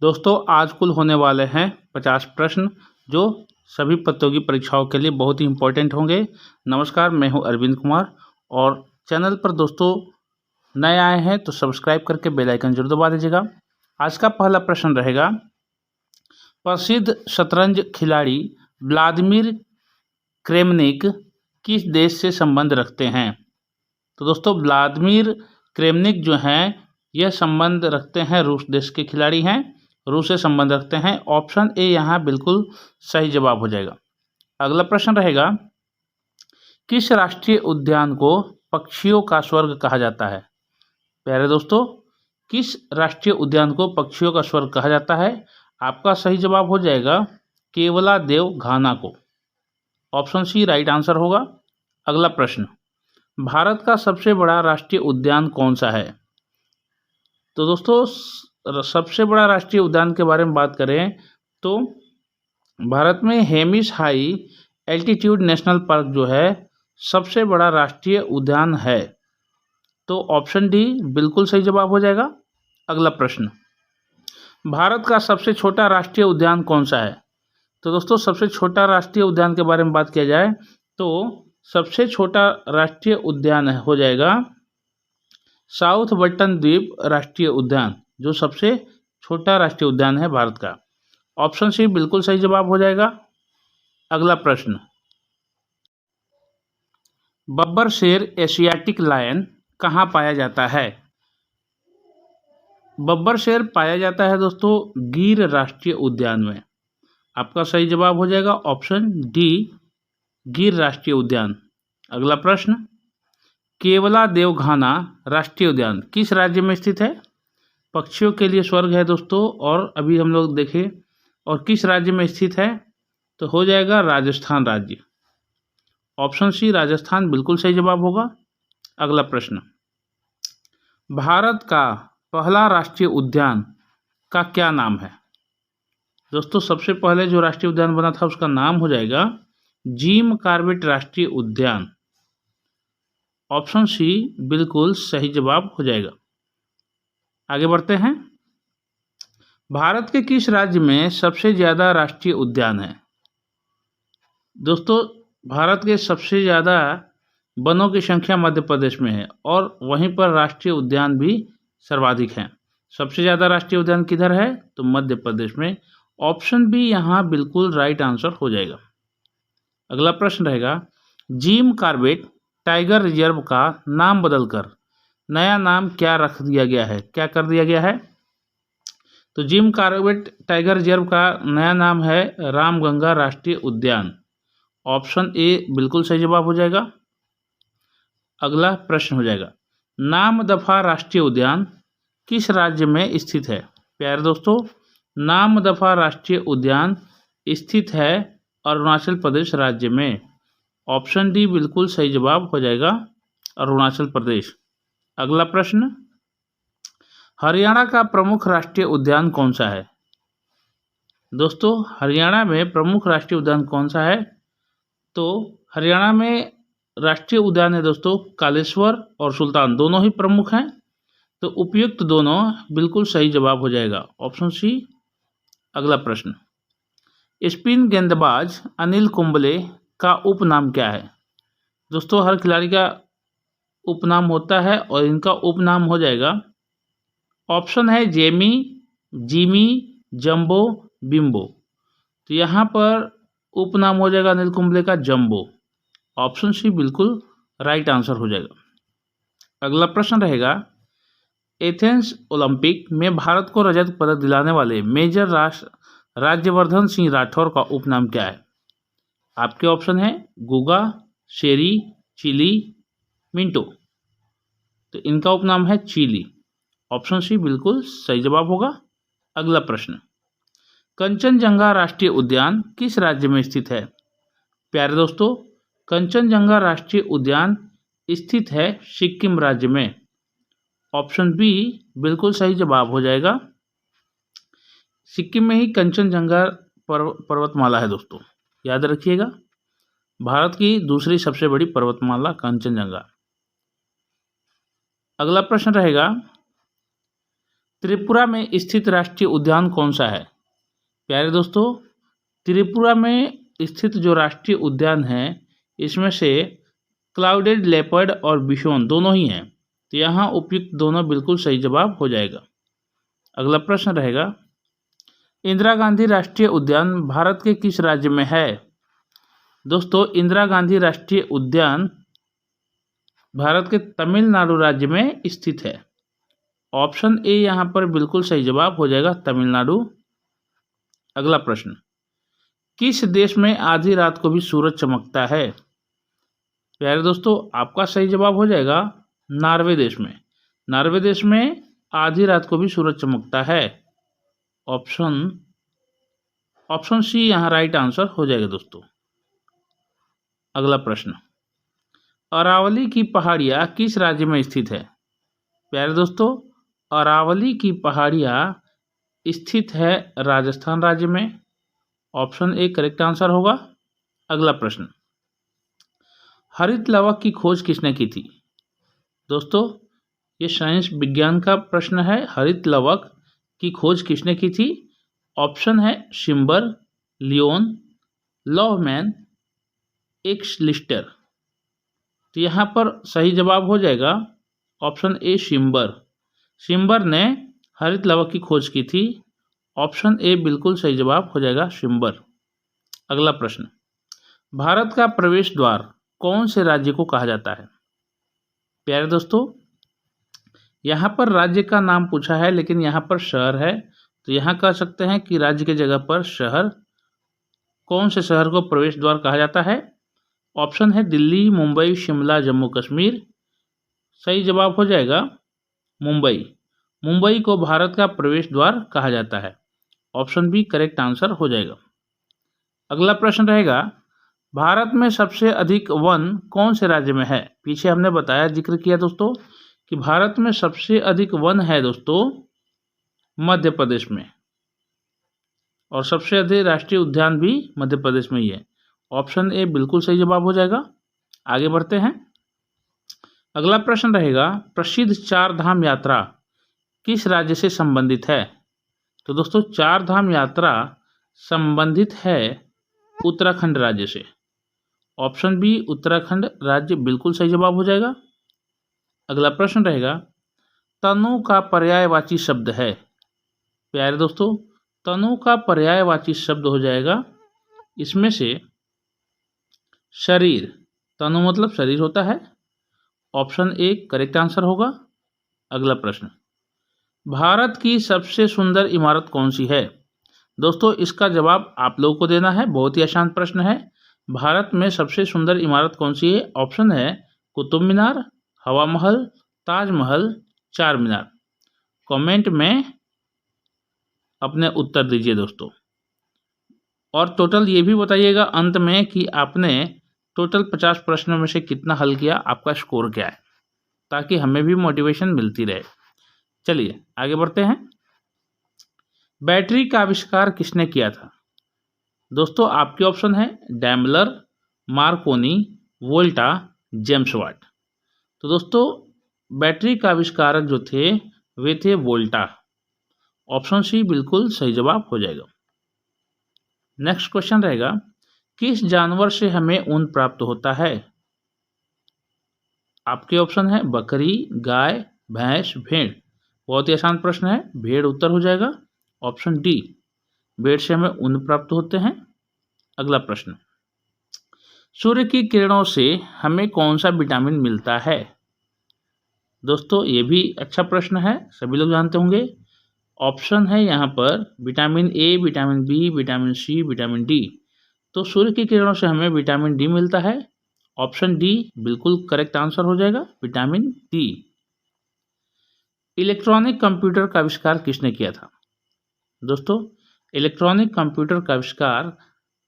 दोस्तों आज कुल होने वाले हैं 50 प्रश्न जो सभी प्रतियोगी परीक्षाओं के लिए बहुत ही इम्पोर्टेंट होंगे। नमस्कार, मैं हूं अरविंद कुमार और चैनल पर दोस्तों नए आए हैं तो सब्सक्राइब करके बेल आइकन जरूर दबा दीजिएगा। आज का पहला प्रश्न रहेगा, प्रसिद्ध शतरंज खिलाड़ी व्लादिमीर क्रेमनिक किस देश से संबंध रखते हैं? तो दोस्तों व्लादिमीर क्रेमनिक जो हैं यह संबंध रखते हैं, रूस देश के खिलाड़ी हैं, रूस से संबंध रखते हैं। ऑप्शन ए यहाँ बिल्कुल सही जवाब हो जाएगा। अगला प्रश्न रहेगा, किस राष्ट्रीय उद्यान को पक्षियों का स्वर्ग कहा जाता है? प्यारे दोस्तों, किस राष्ट्रीय उद्यान को पक्षियों का स्वर्ग कहा जाता है? आपका सही जवाब हो जाएगा केवलादेव घाना को। ऑप्शन सी राइट आंसर होगा। अगला प्रश्न, भारत का सबसे बड़ा राष्ट्रीय उद्यान कौन सा है? तो दोस्तों सबसे बड़ा राष्ट्रीय उद्यान के बारे में बात करें तो भारत में Hemis high altitude national park जो है सबसे बड़ा राष्ट्रीय उद्यान है। तो ऑप्शन डी बिल्कुल सही जवाब हो जाएगा। अगला प्रश्न, भारत का सबसे छोटा राष्ट्रीय उद्यान कौन सा है? तो दोस्तों सबसे छोटा राष्ट्रीय उद्यान के बारे में बात किया जाए तो सबसे छोटा राष्ट्रीय उद्यान हो जाएगा साउथ बटन द्वीप राष्ट्रीय उद्यान, जो सबसे छोटा राष्ट्रीय उद्यान है भारत का। ऑप्शन सी बिल्कुल सही जवाब हो जाएगा। अगला प्रश्न, बब्बर शेर एशियाटिक लायन कहाँ पाया जाता है? बब्बर शेर पाया जाता है दोस्तों गिर राष्ट्रीय उद्यान में। आपका सही जवाब हो जाएगा ऑप्शन डी गिर राष्ट्रीय उद्यान। अगला प्रश्न, केवलादेव घाना राष्ट्रीय उद्यान किस राज्य में स्थित है? पक्षियों के लिए स्वर्ग है दोस्तों, और अभी हम लोग देखें और किस राज्य में स्थित है तो हो जाएगा राजस्थान राज्य। ऑप्शन सी राजस्थान बिल्कुल सही जवाब होगा। अगला प्रश्न, भारत का पहला राष्ट्रीय उद्यान का क्या नाम है? दोस्तों सबसे पहले जो राष्ट्रीय उद्यान बना था उसका नाम हो जाएगा जिम कॉर्बेट राष्ट्रीय उद्यान। ऑप्शन सी बिल्कुल सही जवाब हो जाएगा। आगे बढ़ते हैं, भारत के किस राज्य में सबसे ज़्यादा राष्ट्रीय उद्यान है? दोस्तों भारत के सबसे ज़्यादा वनों की संख्या मध्य प्रदेश में है और वहीं पर राष्ट्रीय उद्यान भी सर्वाधिक हैं। सबसे ज़्यादा राष्ट्रीय उद्यान किधर है तो मध्य प्रदेश में। ऑप्शन बी यहाँ बिल्कुल राइट आंसर हो जाएगा। अगला प्रश्न रहेगा, जिम कॉर्बेट टाइगर रिजर्व का नाम बदलकर नया नाम क्या रख दिया गया है, क्या कर दिया गया है? तो जिम कॉर्बेट टाइगर रिजर्व का नया नाम है रामगंगा राष्ट्रीय उद्यान। ऑप्शन ए बिल्कुल सही जवाब हो जाएगा। अगला प्रश्न हो जाएगा, नामदफा राष्ट्रीय उद्यान किस राज्य में स्थित है? प्यारे दोस्तों नामदफा राष्ट्रीय उद्यान स्थित है अरुणाचल प्रदेश राज्य में। ऑप्शन डी बिल्कुल सही जवाब हो जाएगा अरुणाचल प्रदेश। अगला प्रश्न, हरियाणा का प्रमुख राष्ट्रीय उद्यान कौन सा है? दोस्तों हरियाणा में प्रमुख राष्ट्रीय उद्यान कौन सा है? तो हरियाणा में राष्ट्रीय उद्यान है दोस्तों कालेश्वर और सुल्तान, दोनों ही प्रमुख हैं। तो उपयुक्त दोनों बिल्कुल सही जवाब हो जाएगा ऑप्शन सी। अगला प्रश्न, स्पिन गेंदबाज अनिल कुंबले का उपनाम क्या है? दोस्तों हर खिलाड़ी का उपनाम होता है और इनका उपनाम हो जाएगा, ऑप्शन है जेमी, जिमी, जंबो, बिम्बो। तो यहाँ पर उपनाम हो जाएगा अनिल कुंबले का जंबो। ऑप्शन सी बिल्कुल राइट आंसर हो जाएगा। अगला प्रश्न रहेगा, एथेंस ओलंपिक में भारत को रजत पदक दिलाने वाले मेजर राज्यवर्धन सिंह राठौर का उपनाम क्या है? आपके ऑप्शन है गुगा, शेरी, चिली, मिंटो। तो इनका उपनाम है चिली। ऑप्शन सी बिल्कुल सही जवाब होगा। अगला प्रश्न, कंचनजंगा राष्ट्रीय उद्यान किस राज्य में स्थित है? प्यारे दोस्तों कंचनजंगा राष्ट्रीय उद्यान स्थित है सिक्किम राज्य में। ऑप्शन बी बिल्कुल सही जवाब हो जाएगा। सिक्किम में ही कंचनजंगा पर्वतमाला है दोस्तों, याद रखिएगा। भारत की दूसरी सबसे बड़ी पर्वतमाला कंचनजंगा। अगला प्रश्न रहेगा, त्रिपुरा में स्थित राष्ट्रीय उद्यान कौन सा है? प्यारे दोस्तों, त्रिपुरा में स्थित जो राष्ट्रीय उद्यान है इसमें से क्लाउडेड लेपर्ड और बिशोन दोनों ही हैं, तो यहाँ उपयुक्त दोनों बिल्कुल सही जवाब हो जाएगा। अगला प्रश्न रहेगा, इंदिरा गांधी राष्ट्रीय उद्यान भारत के किस राज्य में है? दोस्तों, इंदिरा गांधी राष्ट्रीय उद्यान भारत के तमिलनाडु राज्य में स्थित है। ऑप्शन ए यहाँ पर बिल्कुल सही जवाब हो जाएगा, तमिलनाडु। अगला प्रश्न, किस देश में आधी रात को भी सूरज चमकता है? प्यारे दोस्तों, आपका सही जवाब हो जाएगा नॉर्वे देश में। नॉर्वे देश में आधी रात को भी सूरज चमकता है। ऑप्शन सी यहाँ राइट आंसर हो जाएगा दोस्तों। अगला प्रश्न, अरावली की पहाड़ियाँ किस राज्य में स्थित है? प्यारे दोस्तों, अरावली की पहाड़ियाँ स्थित है राजस्थान राज्य में। ऑप्शन ए करेक्ट आंसर होगा। अगला प्रश्न, हरित लवक की खोज किसने की थी? दोस्तों, ये साइंस विज्ञान का प्रश्न है। हरित लवक की खोज किसने की थी? ऑप्शन है शिम्बर, लियोन, लॉवमैन, एक्स लिस्टर। तो यहाँ पर सही जवाब हो जाएगा ऑप्शन ए शिम्बर। शिम्बर ने हरित लवक की खोज की थी। ऑप्शन ए बिल्कुल सही जवाब हो जाएगा, शिम्बर। अगला प्रश्न, भारत का प्रवेश द्वार कौन से राज्य को कहा जाता है? प्यारे दोस्तों, यहाँ पर राज्य का नाम पूछा है लेकिन यहाँ पर शहर है, तो यहाँ कह सकते हैं कि राज्य की जगह पर शहर। कौन से शहर को प्रवेश द्वार कहा जाता है? ऑप्शन है दिल्ली, मुंबई, शिमला, जम्मू कश्मीर। सही जवाब हो जाएगा मुंबई। मुंबई को भारत का प्रवेश द्वार कहा जाता है। ऑप्शन बी करेक्ट आंसर हो जाएगा। अगला प्रश्न रहेगा, भारत में सबसे अधिक वन कौन से राज्य में है? पीछे हमने बताया, जिक्र किया दोस्तों कि भारत में सबसे अधिक वन है दोस्तों मध्य प्रदेश में, और सबसे अधिक राष्ट्रीय उद्यान भी मध्य प्रदेश में ही है। ऑप्शन ए बिल्कुल सही जवाब हो जाएगा। आगे बढ़ते हैं। अगला प्रश्न रहेगा, प्रसिद्ध चार धाम यात्रा किस राज्य से संबंधित है? तो दोस्तों, चार धाम यात्रा संबंधित है उत्तराखंड राज्य से। ऑप्शन बी उत्तराखंड राज्य बिल्कुल सही जवाब हो जाएगा। अगला प्रश्न रहेगा, तनु का पर्यायवाची शब्द है? प्यारे दोस्तों, तनु का पर्यायवाची शब्द हो जाएगा इसमें से शरीर। तनु मतलब शरीर होता है। ऑप्शन ए करेक्ट आंसर होगा। अगला प्रश्न, भारत की सबसे सुंदर इमारत कौन सी है? दोस्तों, इसका जवाब आप लोगों को देना है। बहुत ही आसान प्रश्न है। भारत में सबसे सुंदर इमारत कौन सी है? ऑप्शन है कुतुब मीनार, हवा महल, ताजमहल, चार मीनार। कमेंट में अपने उत्तर दीजिए दोस्तों, और टोटल ये भी बताइएगा अंत में कि आपने टोटल 50 प्रश्नों में से कितना हल किया, आपका स्कोर क्या है, ताकि हमें भी मोटिवेशन मिलती रहे। चलिए आगे बढ़ते हैं। बैटरी का आविष्कार किसने किया था? दोस्तों, आपके ऑप्शन है डैमलर, मार्कोनी, वोल्टा, जेम्स वाट। तो दोस्तों, बैटरी का आविष्कारक जो थे वे थे वोल्टा। ऑप्शन सी बिल्कुल सही जवाब हो जाएगा। नेक्स्ट क्वेश्चन रहेगा, किस जानवर से हमें ऊन प्राप्त होता है? आपके ऑप्शन है बकरी, गाय, भैंस, भेड़। बहुत ही आसान प्रश्न है, भेड़ उत्तर हो जाएगा। ऑप्शन डी, भेड़ से हमें ऊन प्राप्त होते हैं। अगला प्रश्न, सूर्य की किरणों से हमें कौन सा विटामिन मिलता है? दोस्तों, ये भी अच्छा प्रश्न है, सभी लोग जानते होंगे। ऑप्शन है यहाँ पर vitamin A, vitamin B, vitamin C, vitamin D. तो सूर्य की किरणों से हमें विटामिन डी मिलता है। ऑप्शन डी बिल्कुल करेक्ट आंसर हो जाएगा, विटामिन डी। इलेक्ट्रॉनिक कंप्यूटर का आविष्कार किसने किया था? दोस्तों, इलेक्ट्रॉनिक कंप्यूटर का आविष्कार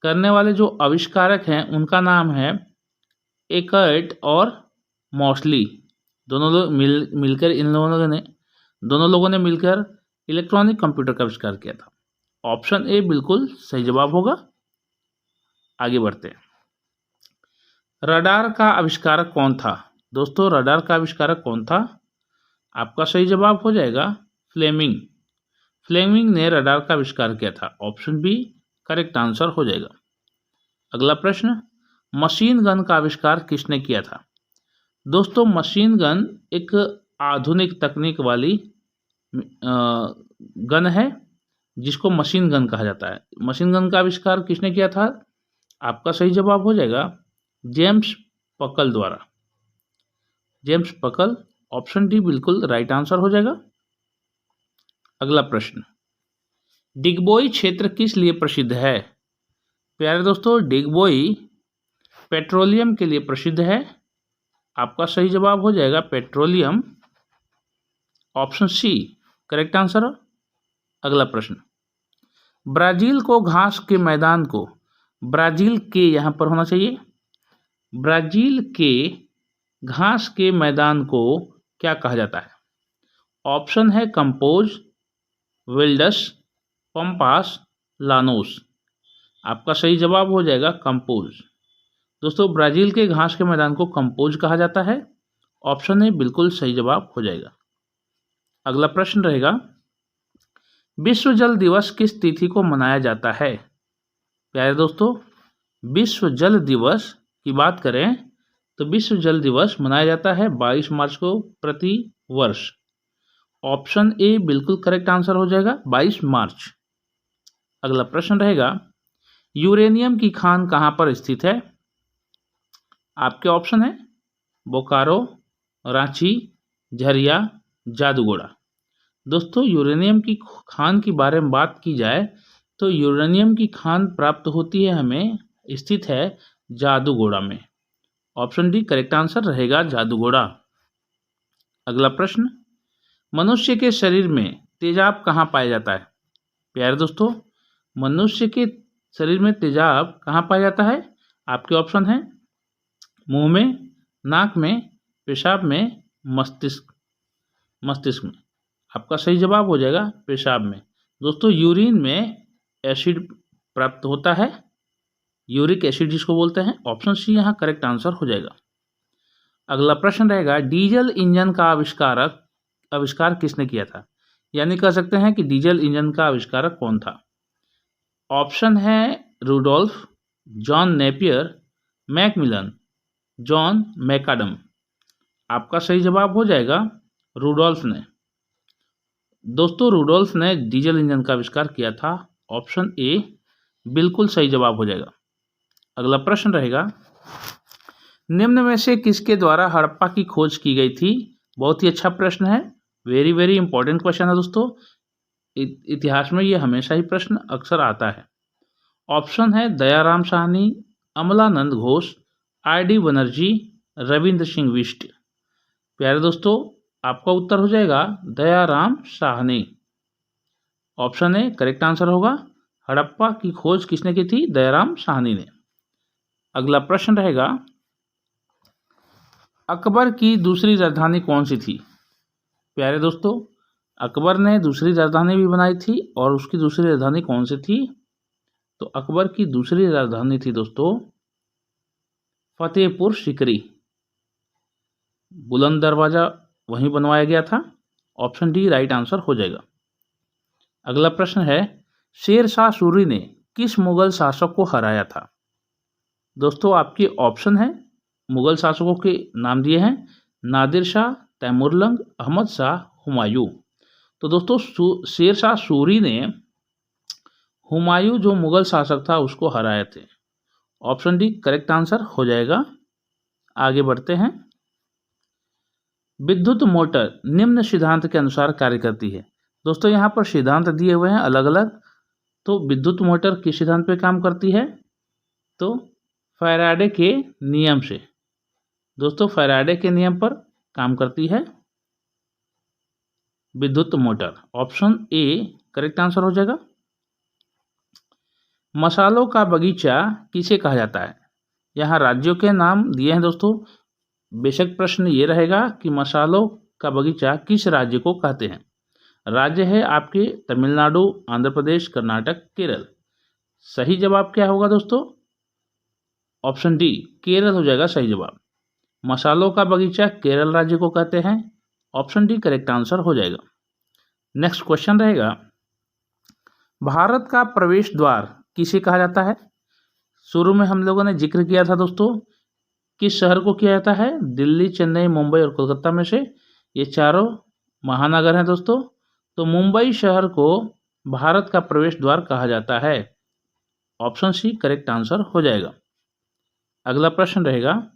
करने वाले जो आविष्कारक हैं उनका नाम है एकर्ट और मॉसली। दोनों लोग मिलकर दोनों लोगों ने मिलकर इलेक्ट्रॉनिक कंप्यूटर का आविष्कार किया था। ऑप्शन ए बिल्कुल सही जवाब होगा। आगे बढ़ते हैं। रडार का आविष्कारक कौन था? दोस्तों, रडार का आविष्कारक कौन था? आपका सही जवाब हो जाएगा फ्लेमिंग। फ्लेमिंग ने रडार का आविष्कार किया था। ऑप्शन बी करेक्ट आंसर हो जाएगा। अगला प्रश्न, मशीन गन का आविष्कार किसने किया था? दोस्तों मशीन गन एक आधुनिक तकनीक वाली गन है जिसको मशीन गन कहा जाता है। मशीन गन का आविष्कार किसने किया था? आपका सही जवाब हो जाएगा जेम्स पकल द्वारा। जेम्स पकल, ऑप्शन डी बिल्कुल राइट आंसर हो जाएगा। अगला प्रश्न, डिगबोई क्षेत्र किस लिए प्रसिद्ध है? प्यारे दोस्तों डिगबोई पेट्रोलियम के लिए प्रसिद्ध है। आपका सही जवाब हो जाएगा petroleum, option C correct answer. अगला प्रश्न, ब्राजील को घास के मैदान को, ब्राजील के यहाँ पर होना चाहिए, ब्राजील के घास के मैदान को क्या कहा जाता है? ऑप्शन है कंपोज, विल्डस, पंपास, लानोस। आपका सही जवाब हो जाएगा कंपोज। दोस्तों ब्राजील के घास के मैदान को कंपोज कहा जाता है। ऑप्शन ए बिल्कुल सही जवाब हो जाएगा। अगला प्रश्न रहेगा, विश्व जल दिवस किस तिथि को मनाया जाता है? प्यारे दोस्तों विश्व जल दिवस की बात करें तो विश्व जल दिवस मनाया जाता है 22 मार्च को प्रति वर्ष। ऑप्शन ए बिल्कुल करेक्ट आंसर हो जाएगा 22 मार्च। अगला प्रश्न रहेगा, यूरेनियम की खान कहाँ पर स्थित है? आपके ऑप्शन है बोकारो, रांची, झरिया, जादूगोड़ा। दोस्तों यूरेनियम की खान के बारे में बात की जाए तो यूरेनियम की खान प्राप्त होती है हमें, स्थित है जादूगोड़ा में। ऑप्शन डी करेक्ट आंसर रहेगा जादूगोड़ा। अगला प्रश्न, मनुष्य के शरीर में तेजाब कहाँ पाया जाता है? प्यारे दोस्तों मनुष्य के शरीर में तेजाब कहाँ पाया जाता है? आपके ऑप्शन है मुंह में, नाक में, पेशाब में, मस्तिष्क में। आपका सही जवाब हो जाएगा पेशाब में। दोस्तों यूरिन में एसिड प्राप्त होता है, यूरिक एसिड जिसको बोलते हैं। ऑप्शन सी यहाँ करेक्ट आंसर हो जाएगा। अगला प्रश्न रहेगा, डीजल इंजन का आविष्कार किसने किया था? यानी कह सकते हैं कि डीजल इंजन का आविष्कारक कौन था? ऑप्शन है Rudolph, John Napier, Macmillan, John McAdam. आपका सही जवाब हो जाएगा रूडोल्फ ने। दोस्तों रूडोल्फ ने डीजल इंजन का आविष्कार किया था। ऑप्शन ए बिल्कुल सही जवाब हो जाएगा। अगला प्रश्न रहेगा, निम्न में से किसके द्वारा हड़प्पा की खोज की गई थी? बहुत ही अच्छा प्रश्न है, वेरी वेरी इंपॉर्टेंट क्वेश्चन है दोस्तों। इतिहास में ये हमेशा ही प्रश्न अक्सर आता है। ऑप्शन है दयाराम साहनी, अमलानंद घोष, आर.डी. बनर्जी, रविंद्र सिंह बिष्ट। प्यारे दोस्तों आपका उत्तर हो जाएगा Dayaram Sahni. Option A correct answer होगा। हड़प्पा की खोज किसने की थी? दयाराम साहनी ने। अगला प्रश्न रहेगा, अकबर की दूसरी राजधानी कौन सी थी? प्यारे दोस्तों अकबर ने दूसरी राजधानी भी बनाई थी और उसकी दूसरी राजधानी कौन सी थी? तो अकबर की दूसरी राजधानी थी दोस्तों फतेहपुर सिकरी। बुलंद दरवाजा वहीं बनवाया गया था। ऑप्शन डी राइट आंसर हो जाएगा। अगला प्रश्न है, शेर शाह सूरी ने किस मुगल शासक को हराया था? दोस्तों आपके ऑप्शन है, मुगल शासकों के नाम दिए हैं, नादिर शाह, तैमुरलंग, अहमद शाह, हुमायूं। तो दोस्तों शेर शाह सूरी ने हुमायूं जो मुगल शासक था उसको हराए थे। ऑप्शन डी करेक्ट आंसर हो जाएगा। आगे बढ़ते हैं, विद्युत मोटर निम्न सिद्धांत के अनुसार कार्य करती है। दोस्तों यहाँ पर सिद्धांत दिए हुए हैं अलग अलग। तो विद्युत मोटर किस सिद्धांत पे काम करती है? तो फैराडे के नियम से। दोस्तों फैराडे के नियम पर काम करती है विद्युत motor. Option A correct answer हो जाएगा। मसालों का बगीचा किसे कहा जाता है? यहाँ राज्यों के नाम दिए हैं दोस्तों। बेशक प्रश्न ये रहेगा कि मसालों का बगीचा किस राज्य को कहते हैं? राज्य है आपके तमिलनाडु, आंध्र प्रदेश, कर्नाटक, केरल। सही जवाब क्या होगा दोस्तों? ऑप्शन डी केरल हो जाएगा सही जवाब। मसालों का बगीचा केरल राज्य को कहते हैं। ऑप्शन डी करेक्ट आंसर हो जाएगा। नेक्स्ट क्वेश्चन रहेगा, भारत का प्रवेश द्वार किसे कहा जाता है? शुरू में हम लोगों ने जिक्र किया था दोस्तों, किस शहर को किया जाता है? दिल्ली, चेन्नई, मुंबई और कोलकाता में से ये चारों महानगर हैं दोस्तों। तो मुंबई शहर को भारत का प्रवेश द्वार कहा जाता है। ऑप्शन सी करेक्ट आंसर हो जाएगा। अगला प्रश्न रहेगा,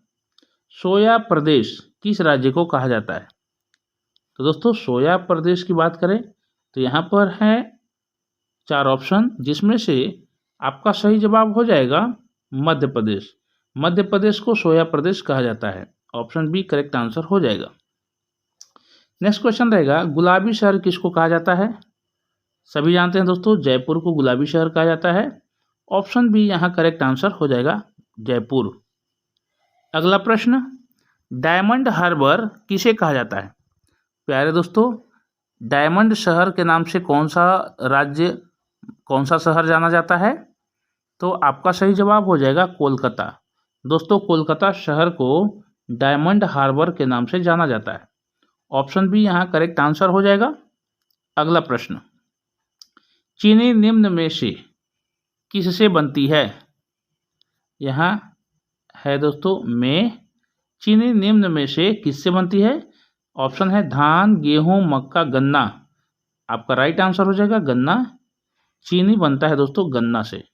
सोया प्रदेश किस राज्य को कहा जाता है? तो दोस्तों सोया प्रदेश की बात करें तो यहाँ पर है 4 ऑप्शन, जिसमें से आपका सही जवाब हो जाएगा मध्य प्रदेश। मध्य प्रदेश को सोया प्रदेश कहा जाता है। ऑप्शन बी करेक्ट आंसर हो जाएगा। नेक्स्ट क्वेश्चन रहेगा, गुलाबी शहर किसको कहा जाता है? सभी जानते हैं दोस्तों, जयपुर को गुलाबी शहर कहा जाता है। ऑप्शन बी यहाँ करेक्ट आंसर हो जाएगा, जयपुर। अगला प्रश्न, डायमंड हार्बर किसे कहा जाता है? प्यारे दोस्तों, डायमंड शहर के नाम से कौन सा शहर जाना जाता है? तो आपका सही जवाब हो जाएगा कोलकाता। दोस्तों कोलकाता शहर को डायमंड हार्बर के नाम से जाना जाता है। ऑप्शन बी यहाँ करेक्ट आंसर हो जाएगा। अगला प्रश्न, चीनी निम्न में से किससे बनती है? यहाँ है दोस्तों में, चीनी निम्न में से किससे बनती है? ऑप्शन है धान, गेहूं, मक्का, गन्ना। आपका राइट आंसर हो जाएगा गन्ना। चीनी बनता है दोस्तों गन्ना से।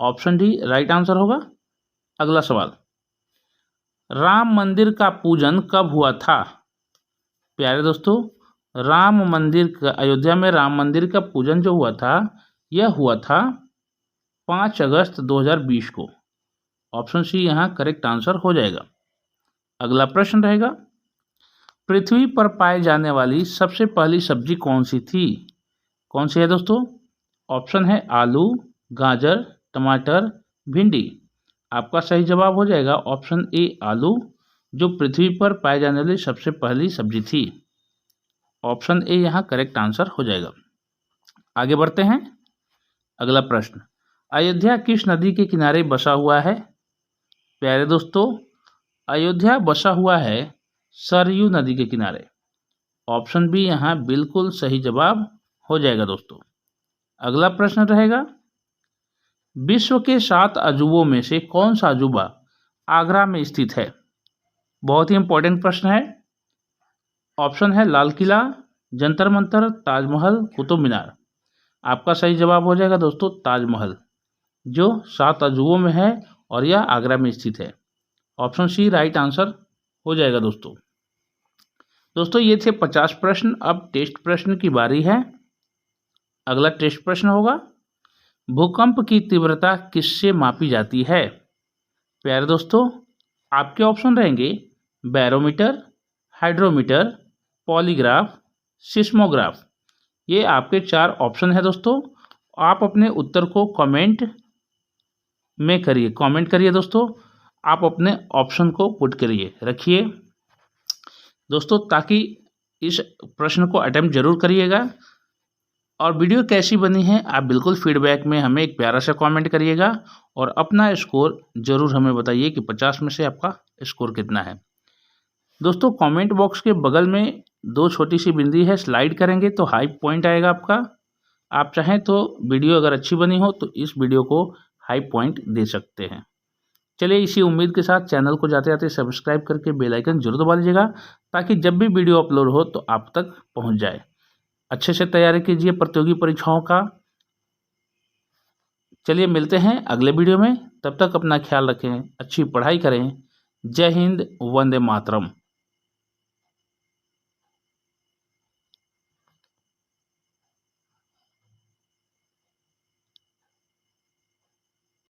ऑप्शन डी राइट आंसर होगा। अगला सवाल, राम मंदिर का पूजन कब हुआ था? प्यारे दोस्तों, राम मंदिर का, अयोध्या में राम मंदिर का पूजन जो हुआ था, यह हुआ था 5 अगस्त 2020 को। ऑप्शन सी यहाँ करेक्ट आंसर हो जाएगा। अगला प्रश्न रहेगा, पृथ्वी पर पाई जाने वाली सबसे पहली सब्जी कौन सी थी? कौन सी है दोस्तों? ऑप्शन है आलू, गाजर, टमाटर, भिंडी। आपका सही जवाब हो जाएगा ऑप्शन ए आलू, जो पृथ्वी पर पाई जाने वाली सबसे पहली सब्जी थी। ऑप्शन ए यहाँ करेक्ट आंसर हो जाएगा। आगे बढ़ते हैं। अगला प्रश्न, अयोध्या किस नदी के किनारे बसा हुआ है? प्यारे दोस्तों, अयोध्या बसा हुआ है सरयू नदी के किनारे। ऑप्शन बी यहाँ बिल्कुल सही जवाब हो जाएगा दोस्तों। अगला प्रश्न रहेगा, विश्व के 7 अजूबों में से कौन सा अजूबा आगरा में स्थित है? बहुत ही इंपॉर्टेंट प्रश्न है। ऑप्शन है लाल किला, जंतर मंतर, ताजमहल, कुतुब मीनार। आपका सही जवाब हो जाएगा दोस्तों ताजमहल, जो 7 अजूबों में है और यह आगरा में स्थित है। ऑप्शन सी राइट आंसर हो जाएगा दोस्तों। दोस्तों ये थे 50 प्रश्न। अब टेस्ट प्रश्न की बारी है। अगला टेस्ट प्रश्न होगा, भूकंप की तीव्रता किससे मापी जाती है? प्यारे दोस्तों, आपके ऑप्शन रहेंगे बैरोमीटर, हाइड्रोमीटर, पॉलीग्राफ, सिस्मोग्राफ। ये आपके 4 ऑप्शन है दोस्तों। आप अपने उत्तर को कमेंट करिए दोस्तों। आप अपने ऑप्शन को पुट करिए, रखिए दोस्तों, ताकि इस प्रश्न को अटेम्प्ट जरूर करिएगा। और वीडियो कैसी बनी है आप बिल्कुल फीडबैक में हमें एक प्यारा सा कमेंट करिएगा और अपना स्कोर ज़रूर हमें बताइए कि 50 में से आपका स्कोर कितना है। दोस्तों कमेंट बॉक्स के बगल में 2 छोटी सी बिंदी है, स्लाइड करेंगे तो हाई पॉइंट आएगा आपका। आप चाहें तो वीडियो अगर अच्छी बनी हो तो इस वीडियो को हाई पॉइंट दे सकते हैं। चलिए इसी उम्मीद के साथ चैनल को जाते जाते सब्सक्राइब करके बेल आइकन जरूर दबा लीजिएगा, ताकि जब भी वीडियो अपलोड हो तो आप तक पहुंच जाए। अच्छे से तैयारी कीजिए प्रतियोगी परीक्षाओं का। चलिए मिलते हैं अगले वीडियो में, तब तक अपना ख्याल रखें, अच्छी पढ़ाई करें। जय हिंद, वंदे मातरम।